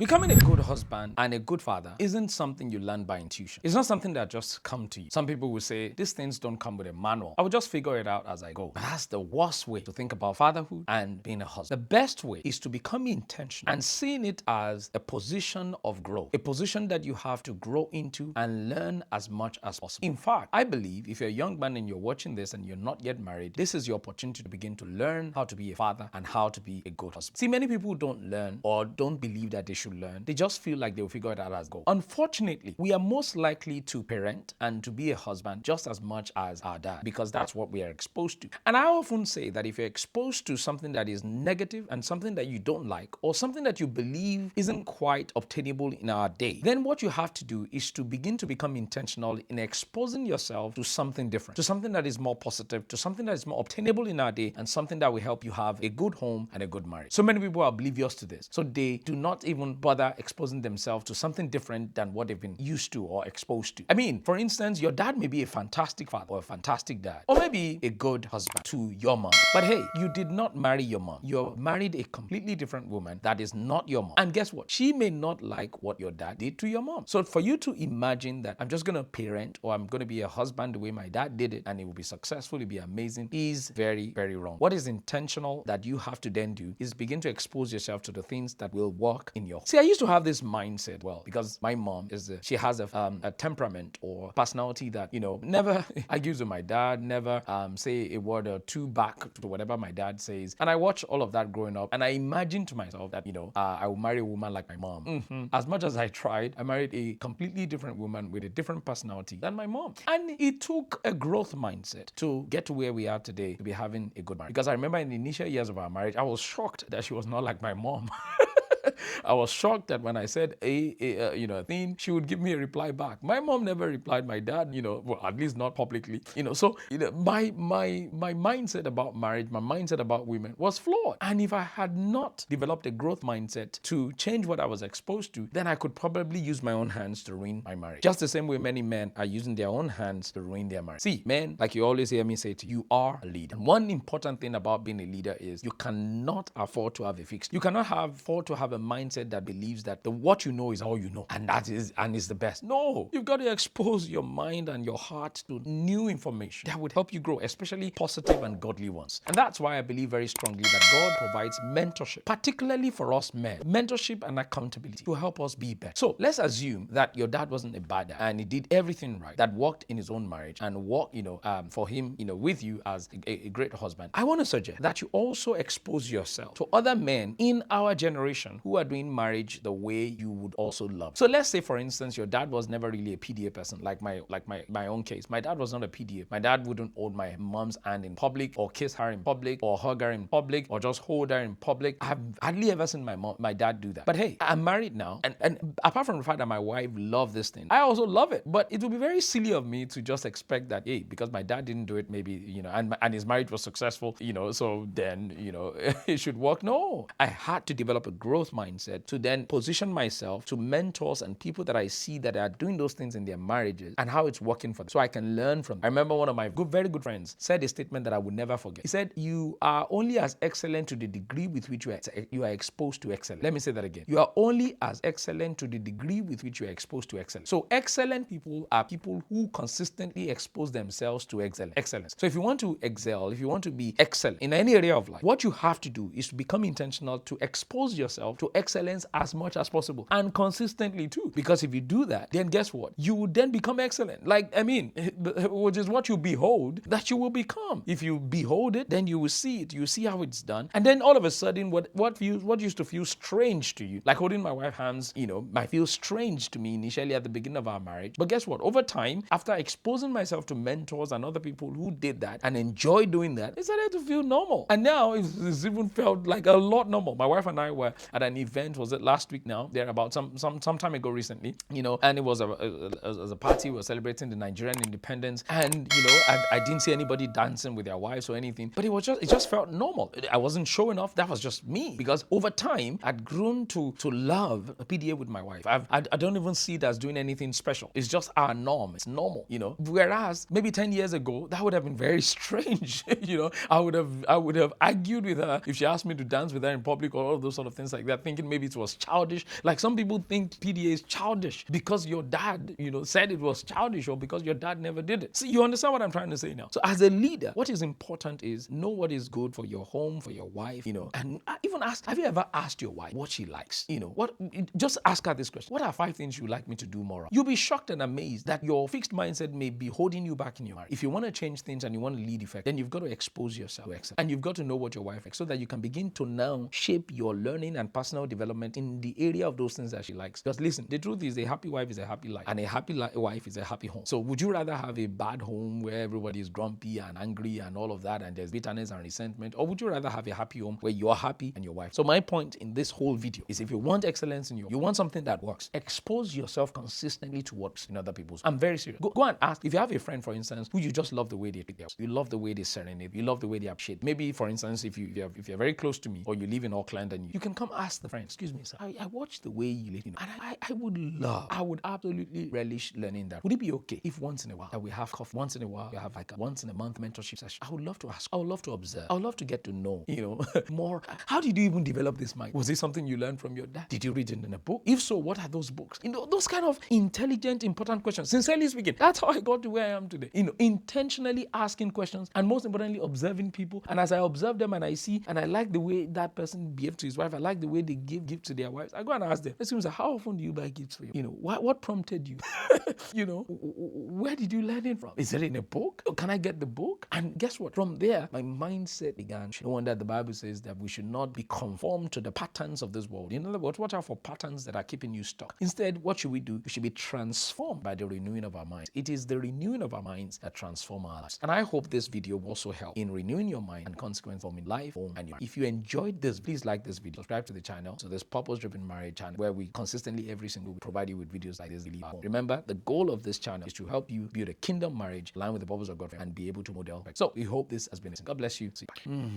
Becoming a good husband and a good father isn't something you learn by intuition. It's not something that just come to you. Some people will say, these things don't come with a manual. I will just figure it out as I go. But that's the worst way to think about fatherhood and being a husband. The best way is to become intentional and seeing it as a position of growth, a position that you have to grow into and learn as much as possible. In fact, I believe if you're a young man and you're watching this and you're not yet married, this is your opportunity to begin to learn how to be a father and how to be a good husband. See, many people don't learn or don't believe that they should learn. They just feel like they'll figure it out as go. Unfortunately, we are most likely to parent and to be a husband just as much as our dad because that's what we are exposed to. And I often say that if you're exposed to something that is negative and something that you don't like or something that you believe isn't quite obtainable in our day, then what you have to do is to begin to become intentional in exposing yourself to something different, to something that is more positive, to something that is more obtainable in our day and something that will help you have a good home and a good marriage. So many people are oblivious to this. So they do not even bother exposing themselves to something different than what they've been used to or exposed to. I mean, for instance, your dad may be a fantastic father or a fantastic dad, or maybe a good husband to your mom. But hey, you did not marry your mom. You married a completely different woman that is not your mom. And guess what? She may not like what your dad did to your mom. So for you to imagine that I'm just going to parent or I'm going to be a husband the way my dad did it and it will be successful, it'll be amazing, is very, very wrong. What is intentional that you have to then do is begin to expose yourself to the things that will work in your. See, I used to have this mindset, well, because my mom she has a temperament or personality that, never argues with my dad, never say a word or two back to whatever my dad says. And I watched all of that growing up and I imagined to myself that, I will marry a woman like my mom. As much as I tried, I married a completely different woman with a different personality than my mom. And it took a growth mindset to get to where we are today to be having a good marriage. Because I remember in the initial years of our marriage, I was shocked that she was not like my mom. I was shocked that when I said a thing, she would give me a reply back. My mom never replied. My dad, well, at least not publicly. So my mindset about marriage, my mindset about women was flawed. And if I had not developed a growth mindset to change what I was exposed to, then I could probably use my own hands to ruin my marriage. Just the same way many men are using their own hands to ruin their marriage. See, men, like you always hear me say to you, you are a leader. And one important thing about being a leader is you cannot afford to have a fixed. You cannot afford to have a mindset that believes that what you know is all you know and is the best. No, you've got to expose your mind and your heart to new information that would help you grow, especially positive and godly ones. And that's why I believe very strongly that God provides mentorship, particularly for us men, mentorship and accountability to help us be better. So let's assume that your dad wasn't a bad dad and he did everything right, that worked in his own marriage and worked, for him, with you as a great husband. I want to suggest that you also expose yourself to other men in our generation who are doing marriage the way you would also love. So let's say, for instance, your dad was never really a PDA person, like my own case. My dad was not a PDA. My dad wouldn't hold my mom's hand in public or kiss her in public or hug her in public or just hold her in public. I've hardly ever seen my dad do that. But hey, I'm married now, and apart from the fact that my wife loves this thing, I also love it. But it would be very silly of me to just expect that, hey, because my dad didn't do it, maybe, and his marriage was successful, so then, it should work. No, I had to develop a growth mindset to then position myself to mentors and people that I see that are doing those things in their marriages and how it's working for them, so I can learn from them. I remember one of my very good friends said a statement that I would never forget. He said, you are only as excellent to the degree with which you are exposed to excellence. Let me say that again. You are only as excellent to the degree with which you are exposed to excellence. So excellent people are people who consistently expose themselves to excellence. So if you want to excel, if you want to be excellent in any area of life, what you have to do is to become intentional to expose yourself to excellence as much as possible and consistently too. Because if you do that, then guess what? You will then become excellent. Which is what you behold that you will become. If you behold it, then you will see it. You see how it's done. And then all of a sudden, what used to feel strange to you, like holding my wife's hands, might feel strange to me initially at the beginning of our marriage. But guess what? Over time, after exposing myself to mentors and other people who did that and enjoy doing that, it started to feel normal. And now it's even felt like a lot normal. My wife and I were at an event, was it last week now? There about some time ago recently, and it was a party. We were celebrating the Nigerian independence, and I didn't see anybody dancing with their wives or anything, but it just felt normal. I wasn't showing off. That was just me, because over time I'd grown to love a PDA with my wife. I don't even see it as doing anything special. It's just our norm. It's normal, Whereas maybe 10 years ago that would have been very strange. I would have argued with her if she asked me to dance with her in public or all of those sort of things like that. thinking maybe it was childish. Like some people think PDA is childish because your dad, said it was childish, or because your dad never did it. See, you understand what I'm trying to say now? So as a leader, what is important is know what is good for your home, for your wife, and even ask, have you ever asked your wife what she likes? Just ask her this question. What are 5 things you like me to do more of? You'll be shocked and amazed that your fixed mindset may be holding you back in your marriage. If you want to change things and you want to lead effect, then you've got to expose yourself to excellence. And you've got to know what your wife likes so that you can begin to now shape your learning and personal development in the area of those things that she likes. Because listen, the truth is a happy wife is a happy life, and a happy wife is a happy home. So would you rather have a bad home where everybody is grumpy and angry and all of that, and there's bitterness and resentment, or would you rather have a happy home where you're happy and your wife? So my point in this whole video is, if you want excellence in you want something that works, expose yourself consistently to what's in other people's. I'm very serious. Go and ask. If you have a friend, for instance, who you just love the way they treat them, you love the way they serenade, you love the way they appreciate. Maybe, for instance, if you're very close to me, or you live in Auckland, and you can come ask the friend, excuse me, sir, I watch the way you live, and I would absolutely relish learning that. Would it be okay if once in a while that we have coffee, once in a while we have like a once in a month mentorship session? I would love to ask. I would love to observe. I would love to get to know, more. How did you even develop this mind? Was it something you learned from your dad? Did you read it in a book? If so, what are those books? Those kind of intelligent, important questions. Sincerely speaking, that's how I got to where I am today. Intentionally asking questions, and most importantly, observing people. And as I observe them and I see, and I like the way that person behaved to his wife, I like the way they give gifts to their wives, I go and ask them, excuse me, how often do you buy gifts for you? What prompted you? Where did you learn it from? Is it in a book? Can I get the book? And guess what? From there, my mindset began. No wonder the Bible says that we should not be conformed to the patterns of this world. In other words, watch out for patterns that are keeping you stuck. Instead, what should we do? We should be transformed by the renewing of our minds. It is the renewing of our minds that transform our lives. And I hope this video will also help in renewing your mind and consequently forming life, home, and your. If you enjoyed this, please like this video, subscribe to the channel. So this purpose-driven marriage channel, where we consistently every single week provide you with videos like this. Remember, the goal of this channel is to help you build a kingdom marriage aligned with the purpose of God and be able to model. So we hope this has been. God bless you. See you. Bye.